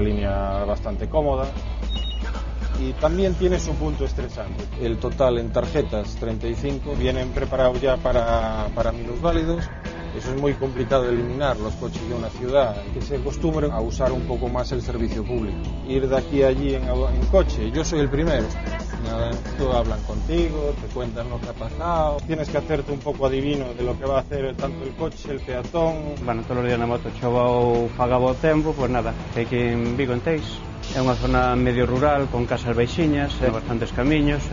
línea bastante cómoda y también tiene su punto estresante. El total en tarjetas 35 vienen preparados ya para minusválidos. Eso es muy complicado de eliminar, los coches de una ciudad, que se acostumbren a usar un poco más el servicio público. Ir de aquí a allí en coche, yo soy el primero. Tú hablan contigo, te cuentan lo que ha pasado, tienes que hacerte un pouco adivino de lo que va a hacer tanto el coche, el peatón. Bueno, todos os días na moto chova ou fagaba o tempo, pois nada, que aquí en Vigo en Teis. É unha zona medio rural, con casas baixiñas, bastantes camiños,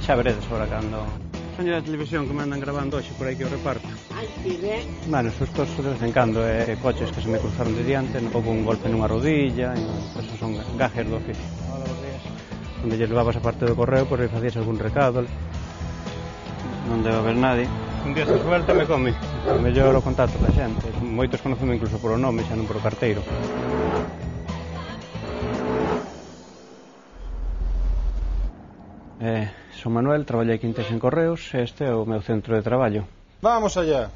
xa veredes agora cando... Son da televisión que me andan grabando hoxe por aí que eu reparto. Ai, que ben. Bueno, sustos de vez en cando, coches que se me cruzaron de diante, houve un golpe nunha rodilla, esos son gajes do oficio. Hola, bons días. Onde lle levabas a parte do correo, por aí facías algún recado. Non debe haber nadie. Un día se suelta me come. O mellor o contacto da xente. Moitos conoceme incluso por o nome, xa non por o carteiro. Son Manuel, traballei quintes en Correos, este é o meu centro de traballo. Vamos allá.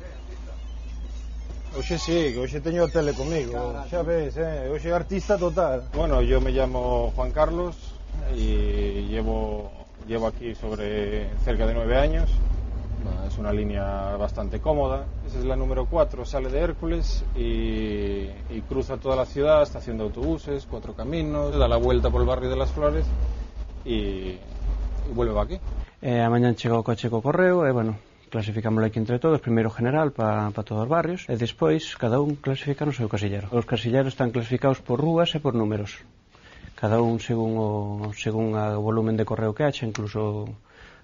Hoxe sí, hoxe teño a tele comigo, xa ves, hoxe artista total. Bueno, yo me llamo Juan Carlos y llevo aquí sobre cerca de 9 años. Es una línea bastante cómoda. Esa es la número 4, sale de Hércules y cruza toda la ciudad, estación de autobuses, 4 caminos, da la vuelta por el barrio de Las Flores y vuelve aquí. A mañan chega o coche co correo e, bueno, clasificámoslo aquí entre todos, primeiro general para todos os barrios e despois cada un clasifica no seu casillero. Os casilleros están clasificados por rúas e por números. Cada un según o volumen de correo que haxa, incluso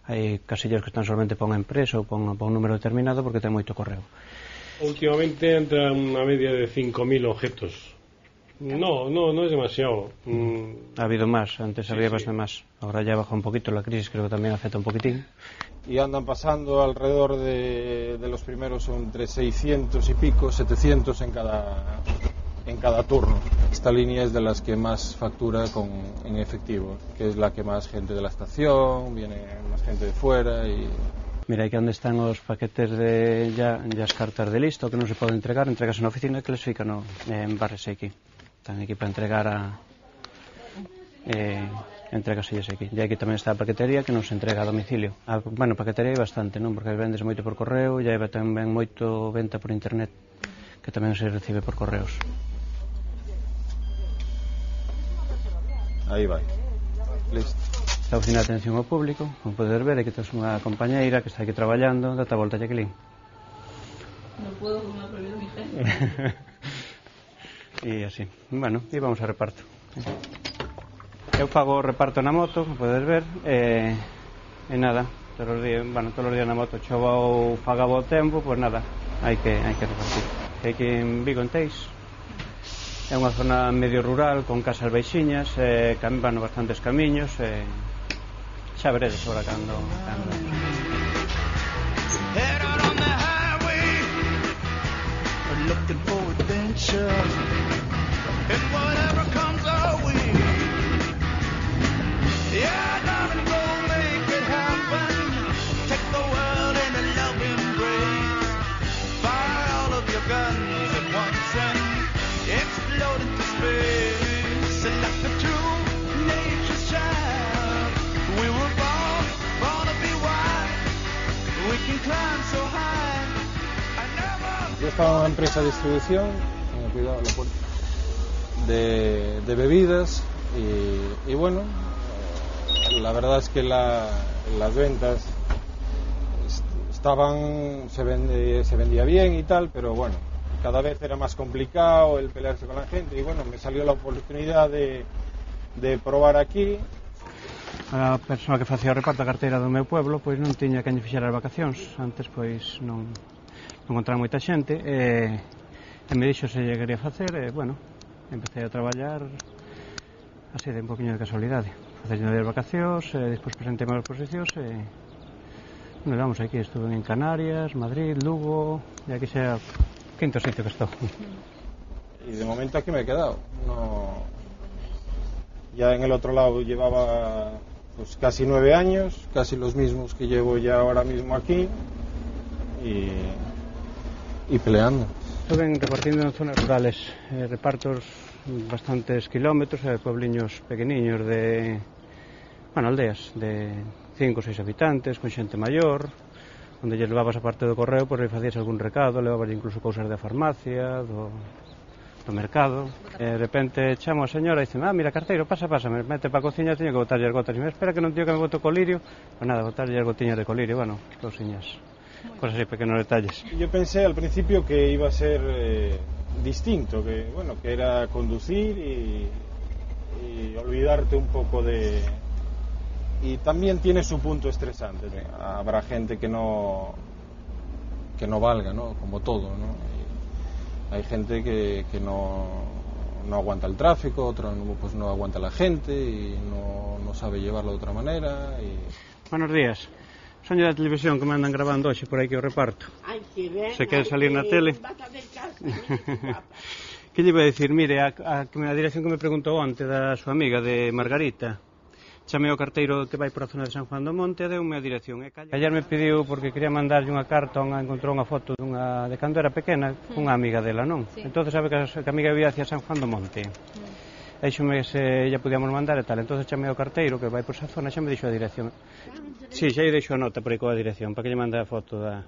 hai casilleros que están solamente para unha empresa ou para un número determinado porque ten moito correo. Últimamente entra unha media de 5.000 objetos. No es demasiado. Ha habido más, antes había bastante más. Ahora ya bajó un poquito la crisis, creo que también afecta un poquitín. Y andan pasando alrededor de los primeros entre 600 y pico, 700 en cada turno. Esta línea es de las que más factura en efectivo, que es la que más gente de la estación, viene más gente de fuera y... Mira, aquí onde están os paquetes de ya as cartas de listo que non se poden entregar, entregas na oficina e clasifican en barres aquí. Están aquí para entregar entregasillas aquí. E aquí tamén está a paquetería que non se entrega a domicilio. Bueno, paquetería hai bastante, non? Porque vendes moito por correo e hai tamén moito venta por internet que tamén se recibe por correos. Aí vai. Listo. Esta oficina de atención ao público, como podes ver, aquí tens unha compañeira que está aquí traballando, date a volta, Jacqueline. Non podo, como me ha prohibido mi jefe. E así, bueno, e vamos a reparto. Eu fago o reparto na moto, como podes ver, e nada, todos os días na moto chova ou fagaba o tempo, pois nada, hai que repartir. Aquí en Vigo en Teis, é unha zona medio rural, con casas baixiñas, van bastantes camiños, xa veredes agora cando... Head out on the highway, looking for adventure, and whatever comes our way. Yeah, darling, go make it happen. Take the world in a loving embrace. Fire all of your guns at once and explode into space. And like the true nature's child, we were born to be wild. We can climb so high. Yo estaba en una empresa de distribución, cuidado la puerta, de bebidas y bueno, la verdad es que las ventas se vendía bien y tal, pero bueno, cada vez era más complicado el pelearse con la gente y bueno, me salió la oportunidad de probar aquí. A persoa que facía o reparto a carteira do meu pueblo pois non tiña quen lle fixera as vacacións. Antes pois non encontraba moita xente e me dixo se lle quería facer e bueno, empecé a traballar así de un poquinho de casualidade, facendo as vacacións e despois presentei as posicións e bueno, vamos aquí, estuve en Canarias, Madrid, Lugo e aquí xa o quinto sitio que estou. Y de momento aquí me he quedado, no... Ya en el otro lado llevaba pues casi 9 años, casi los mismos que llevo ya ahora mismo aquí y peleando. Estuve repartiendo en zonas rurales, repartos bastantes kilómetros, puebliños pequeniños de, bueno, aldeas de 5 ou 6 habitantes, con xente maior, onde lles levabas a parte do correo, pois aí facías algún recado, levabas incluso cousas da farmacia, do mercado. De repente chamo a señora e dice, mira, carteiro, pasa, me mete para a cociña, teño que botarlle as gotas, e me espera que non tío que me boto colirio, pues nada, botarlle as gotiñas de colirio, bueno, cousiñas, cosas así, pequenos detalles. Yo pensé al principio que iba a ser distinto, que bueno, que era conducir y olvidarte un poco de... Y también tiene su punto estresante. Habrá gente que no valga, ¿no? Como todo, ¿no? Hay gente que no aguanta el tráfico, otra pues no aguanta la gente y no sabe llevarlo de otra manera. Buenos días. Son da televisión que me andan grabando hoxe por aí que o reparto. Ai, que ben. Se quere salir na tele. Que lle iba a dicir, mire, a dirección que me preguntou onte da súa amiga de Margarita, chamei ao carteiro que vai por a zona de San Juan do Monte e deu-me a dirección. Ayer me pediu porque quería mandarlle unha carta, encontrou unha foto de cando era pequena, unha amiga dela, non? Sí. Entón sabe que a amiga vivía hacia San Juan do Monte. Díxome se ella podíamos mandar e tal, entón chamei ao carteiro que vai por esa zona, xa me dixo a dirección. Si, xa lle deixo a nota por aí coa dirección, para que lle mande a foto da...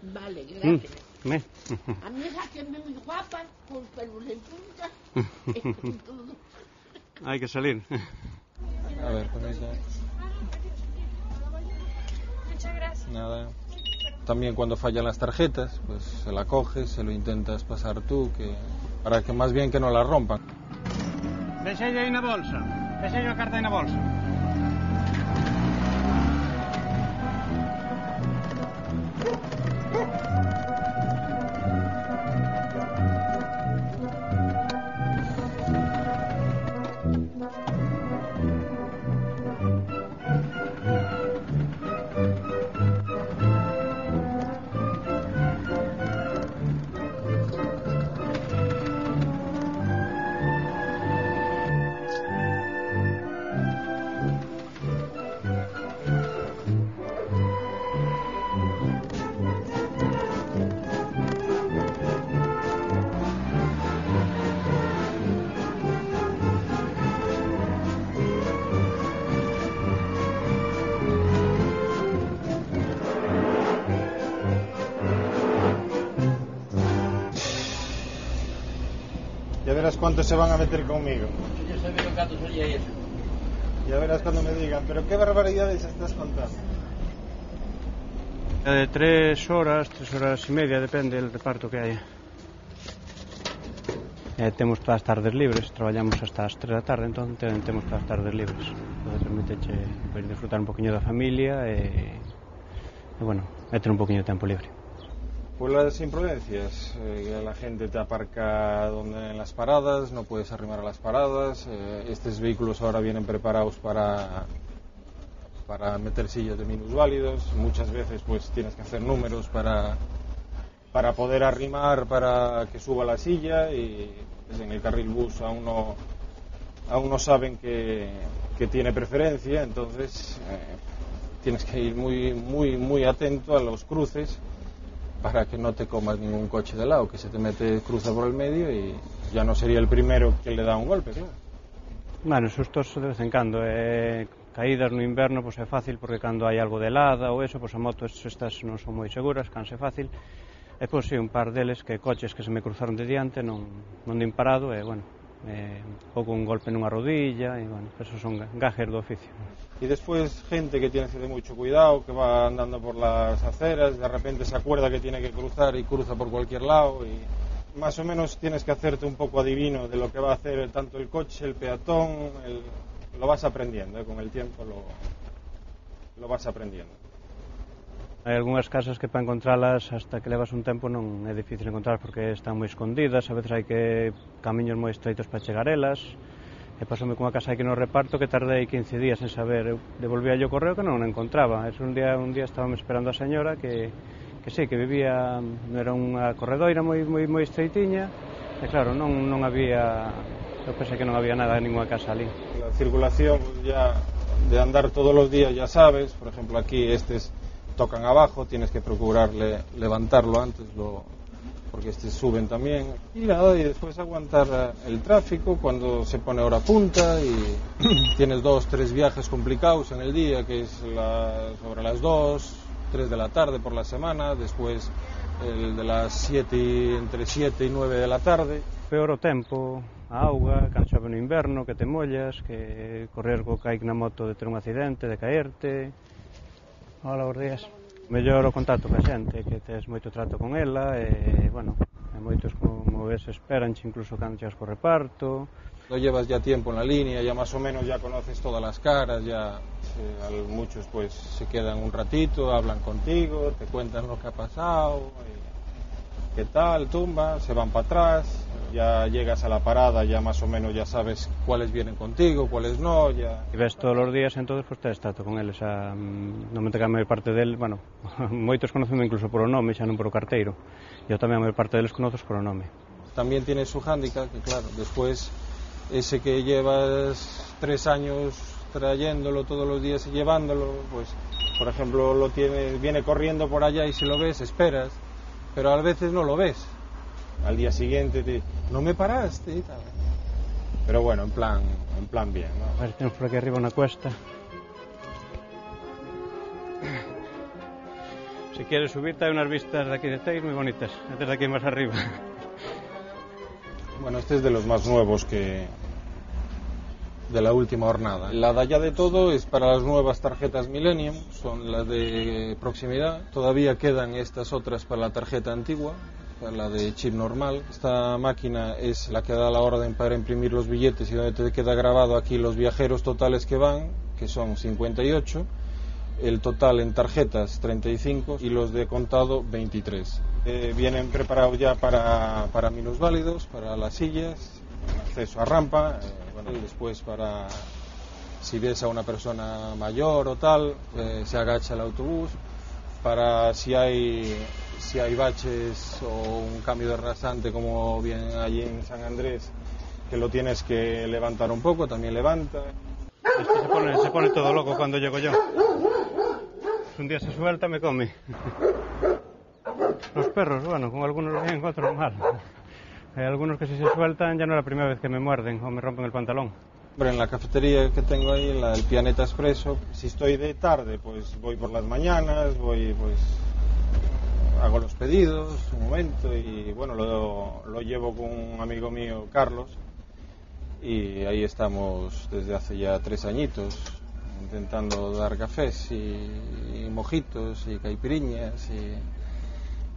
Vale, gracias. A mí esa que é moi guapa, con pelos en punta, e con todo. Hai que salir. A ver, con ella. Muchas gracias. Nada. También cuando fallan las tarjetas, pues se la coges, se lo intentas pasar tú, para que más bien que no la rompan. Deixei aí na bolsa. Deixei a carta aí na bolsa. Ya verás cuántos se van a meter conmigo. Yo sabía cuánto salía eso. Ya verás cuando me digan, pero qué barbaridades estás contando. De 3 horas e media, depende del reparto que haya. Temos todas as tardes libres, traballamos hasta as 3 da tarde, entón temos todas as tardes libres. Pode permiteche disfrutar un poquinho da familia e bueno, ter un poquinho de tempo libre. Pues las imprudencias, la gente te aparca en las paradas, no puedes arrimar a las paradas, estos vehículos ahora vienen preparados para meter sillas de minusválidos, muchas veces pues tienes que hacer números para poder arrimar, para que suba la silla, y pues, en el carril bus aún no saben que tiene preferencia, entonces tienes que ir muy atento a los cruces, para que no te comas ningún coche de lado, que se te cruza por el medio y ya no sería el primero que le da un golpe, claro. Bueno, sustos de vez en cando, caídas no inverno pues é fácil, porque cando hai algo de helada ou eso, pues a moto estas non son moi seguras, canse fácil, e pois sí, un par deles que coches que se me cruzaron de diante non din parado, e bueno, pouco un golpe nunha rodilla, e bueno, esos son gajes do oficio. Y después gente que tiene que tener mucho cuidado, que va andando por las aceras, de repente se acuerda que tiene que cruzar y cruza por cualquier lado, y más o menos tienes que hacerte un poco adivino de lo que va a hacer tanto el coche, el peatón, lo vas aprendiendo, con el tiempo lo vas aprendiendo. Hai algunhas casas que para encontralas hasta que levas un tempo non é difícil encontrar, porque están moi escondidas, a veces hai que camiños moi estreitos para chegar elas. E pasoume cunha casa aquí no reparto que tardei 15 días en saber. Eu devolvía o correo que non a encontraba. Un día estábamos esperando a señora que sí, que vivía, era unha corredoira moi estreitiña, e claro, non había, eu pensei que non había nada en ninguna casa ali. La circulación ya de andar todos los días, ya sabes, por ejemplo aquí tocan abajo, tienes que procurar levantarlo antes, porque suben también. Y nada, y después aguantar el tráfico cuando se pone hora punta y tienes 2-3 viajes complicados en el día, que es sobre las 2, 3 de la tarde por la semana, después el de las entre 7 y 9 de la tarde. Peor o tempo, a auga, cando chove no inverno, que te mollas, que correr co caic na moto de ter un accidente, de caerte. Hola, bons días. Mellor o contacto ca xente, que tes moito trato con ela, e, bueno, moitos como ves esperanche incluso cando chegas co reparto. No llevas ya tiempo en la línea, ya más o menos ya conoces todas las caras, ya muchos pues se quedan un ratito, hablan contigo, te cuentan lo que ha pasado, qué tal, tumba, se van para atrás, ya llegas a la parada, ya más o menos ya sabes cuáles vienen contigo, cuáles no, ya... E ves todos os días, entonces pues tes trato con eles, non me a maior parte del, bueno, moitos conocen incluso por o nome, xa non por o carteiro, e eu tamén a maior parte deles conozos por o nome. También tiene su hándicap, que claro, después ese que llevas 3 años trayéndolo todos los días y llevándolo, pues por ejemplo viene corriendo por allá y si lo ves esperas, pero a veces no lo ves. Al día siguiente no me paraste y tal. Pero bueno, en plan bien, ¿no? A ver, tenemos por aquí arriba una cuesta. Si quieres subirte hay unas vistas de aquí de Teis muy bonitas, desde aquí más arriba. Bueno, este es de los más nuevos de la última jornada. La de allá de todo es para las nuevas tarjetas Millennium, son las de proximidad. Todavía quedan estas otras para la tarjeta antigua, para la de chip normal. Esta máquina es la que da la orden para imprimir los billetes y donde te queda grabado aquí los viajeros totales que van, que son 58, el total en tarjetas 35 y los de contado 23. Vienen preparados ya para minusválidos, para las sillas, acceso a rampa, y después para si ves a una persona mayor o tal, se agacha el autobús, para si hay baches o un cambio de rasante como bien allí en San Andrés, que lo tienes que levantar un poco, también levanta. Este se pone todo loco cuando llego yo. Si un día se suelta me come. Los perros, bueno, con algunos bien, con otros mal. Hay algunos que si se sueltan ya no es la primera vez que me muerden o me rompen el pantalón. En la cafetería que tengo ahí, el Pianeta Expreso, si estoy de tarde, pues voy por las mañanas, hago los pedidos un momento y bueno, lo llevo con un amigo mío, Carlos, y ahí estamos desde hace ya 3 añitos intentando dar cafés y mojitos y caipiriñas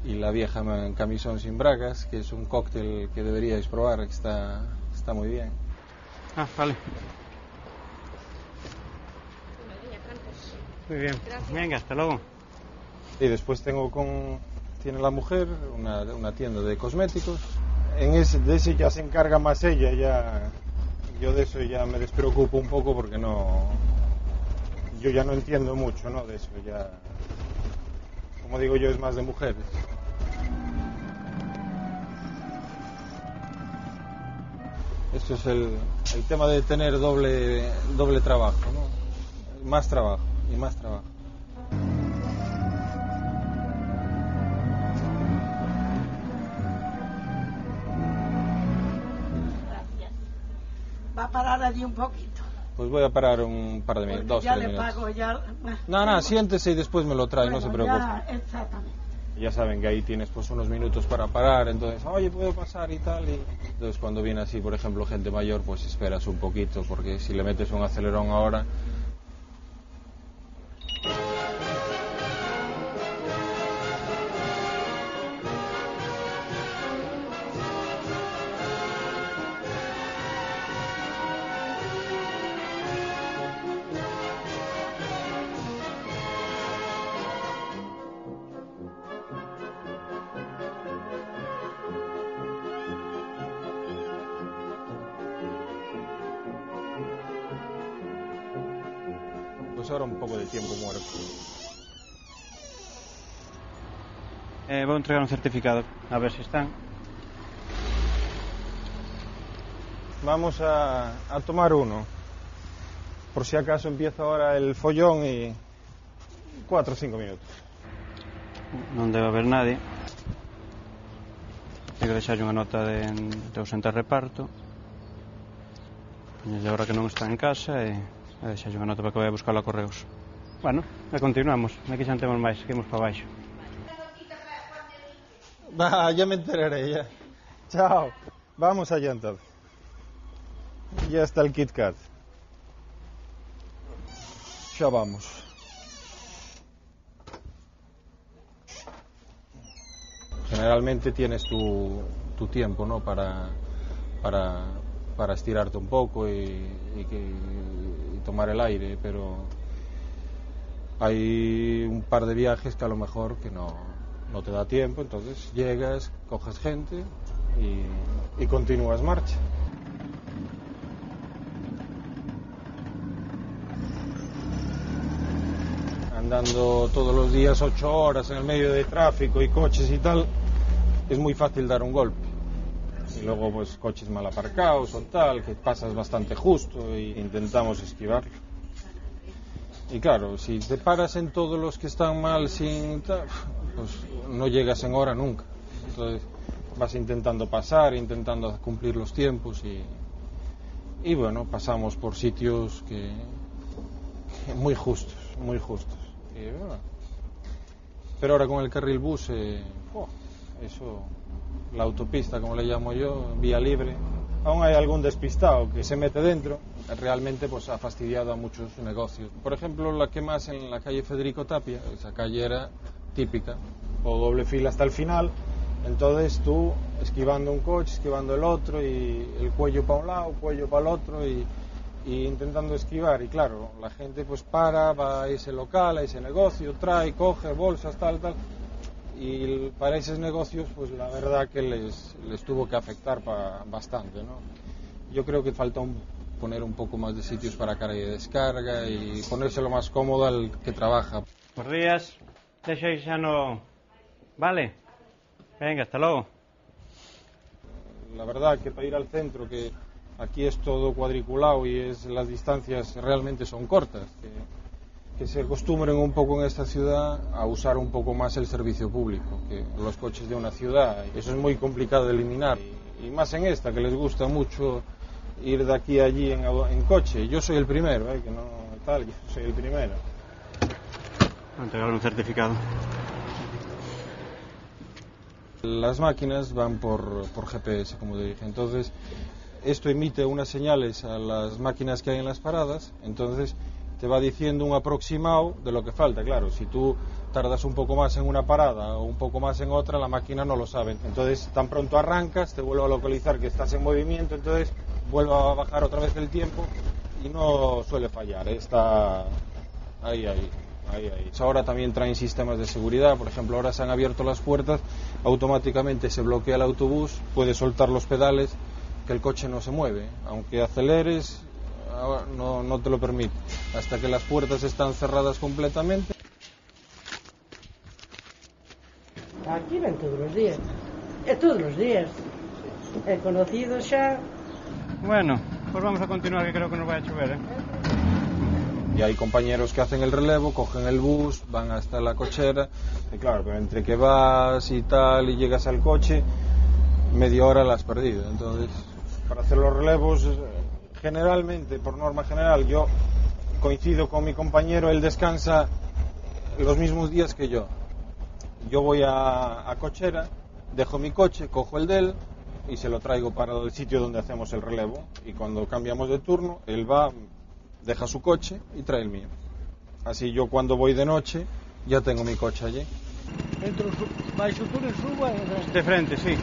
y la vieja camisón sin bragas, que es un cóctel que deberíais probar, que está muy bien. Ah, vale. Muy bien. Gracias. Venga, hasta luego. Y después tiene la mujer una tienda de cosméticos. De ese ya se encarga más ella, yo de eso ya me despreocupo un poco porque yo ya no entiendo mucho, ¿no? De eso ya, como digo yo, es más de mujeres. Esto es el tema de tener doble trabajo, ¿no? Más trabajo y más trabajo. Gracias. Va a parar allí un poquito. Pues voy a parar un par de minutos, 2 ya 3 le minutos. pago, ya... No, siéntese y después me lo trae, Bueno, no se preocupe. Ya, exactamente. Ya saben que ahí tienes pues unos minutos para parar, entonces, oye, puedo pasar y tal. Entonces cuando viene así, por ejemplo, gente mayor, pues esperas un poquito, porque si le metes un acelerón ahora... Pues ahora un poco de tiempo muerto. Voy a entregar un certificado, a ver si están. Vamos a tomar uno. Por si acaso empieza ahora el follón y 4 o 5 minutos. No debe haber nadie. Tengo que deixarlle unha nota de ausente reparto. E agora que non está en casa e deixarlle unha nota para que vaya a buscar a correos. Bueno, e continuamos. Aquí xa non temos máis, que imos para baixo. Va, ya me enteraré, ya. Chao. Vamos allá entonces. Ya está el Kit Kat. Ya vamos. Generalmente tienes tu tiempo, ¿no? Para estirarte un poco y tomar el aire, pero hay un par de viajes que a lo mejor que no te da tiempo, entonces llegas, coges gente y continúas marcha. Andando todos los días 8 horas en el medio de tráfico y coches y tal, es muy fácil dar un golpe. Y luego pues coches mal aparcados o tal, que pasas bastante justo e intentamos esquivarlo. Y claro, si te paras en todos los que están mal sin tal, pues no llegas en hora nunca. Entonces vas intentando pasar, intentando cumplir los tiempos y bueno, pasamos por sitios que muy justos, muy justos. Y, bueno, pero ahora con el carril bus, eso, la autopista, como le llamo yo, vía libre, aún hay algún despistado que se mete dentro, realmente pues ha fastidiado a muchos negocios. Por ejemplo, la que más en la calle Federico Tapia, esa calle era típica, o doble fila hasta el final, entonces tú esquivando un coche, esquivando el otro, y el cuello para un lado, cuello para el otro, y intentando esquivar, y claro, la gente pues va a ese local, a ese negocio, trae, coge bolsas, tal, y para esos negocios pues la verdad que les tuvo que afectar bastante, ¿no? Yo creo que falta poner un poco más de sitios para carga y descarga y ponérselo más cómodo al que trabaja. Buenos días, deixáis xa no... Vale, venga, hasta luego. La verdad que para ir al centro, que aquí es todo cuadriculado y las distancias realmente son cortas, que se acostumbren un poco en esta ciudad a usar un poco más el servicio público, que los coches de una ciudad, eso es muy complicado de eliminar, y más en esta, que les gusta mucho ir de aquí a allí en coche. Yo soy el primero, que no tal, yo soy el primero. Entregar un certificado. Las máquinas van por GPS, como te dije, entonces esto emite unas señales a las máquinas que hay en las paradas, entonces te va diciendo un aproximado de lo que falta. Claro, si tú tardas un poco más en una parada o un poco más en otra, la máquina no lo sabe. Entonces, tan pronto arrancas, te vuelve a localizar que estás en movimiento, entonces vuelve a bajar otra vez el tiempo y no suele fallar. Está ahí. Ahora también traen sistemas de seguridad, por ejemplo, ahora se han abierto las puertas, automáticamente se bloquea el autobús, puedes soltar los pedales, que el coche no se mueve, aunque aceleres, no te lo permite, hasta que las puertas están cerradas completamente. Aquí ven todos los días, todos los días, he conocido ya. Bueno, pues vamos a continuar, que creo que nos va a llover, Y hay compañeros que hacen el relevo, cogen el bus, van hasta la cochera, y claro, pero entre que vas y tal y llegas al coche, media hora la has perdido. Entonces, para hacer los relevos, generalmente, por norma general, yo coincido con mi compañero, él descansa los mismos días que yo. Yo voy a cochera, dejo mi coche, cojo el de él y se lo traigo para el sitio donde hacemos el relevo. Y cuando cambiamos de turno, él va, deja su coche y trae el mío. Así yo cuando voy de noche ya tengo mi coche allí. Baixo tú en suba. De frente, sí.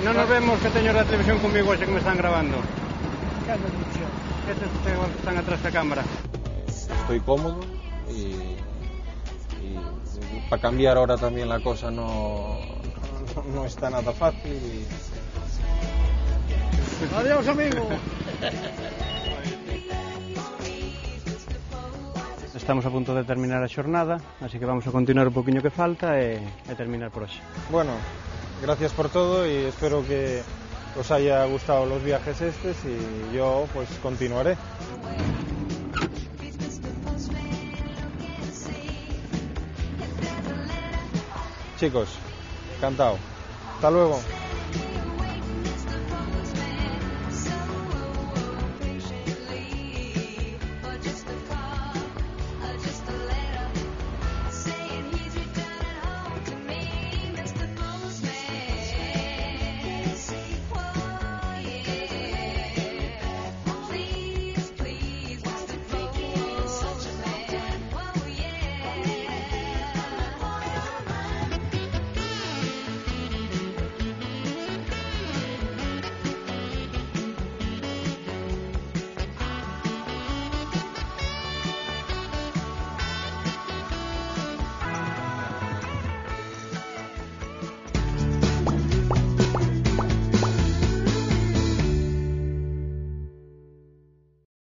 No nos vemos, que teño la televisión conmigo, ese que me están grabando. Estos que están atrás de cámara. Estoy cómodo y para cambiar ahora también la cosa no está nada fácil. Adiós, amigo. Estamos a punto de terminar a xornada, así que vamos a continuar un poquinho que falta e terminar por hoxe. Bueno, gracias por todo y espero que os haya gustado los viajes estos y yo pues continuaré. Chicos, encantado. Hasta luego.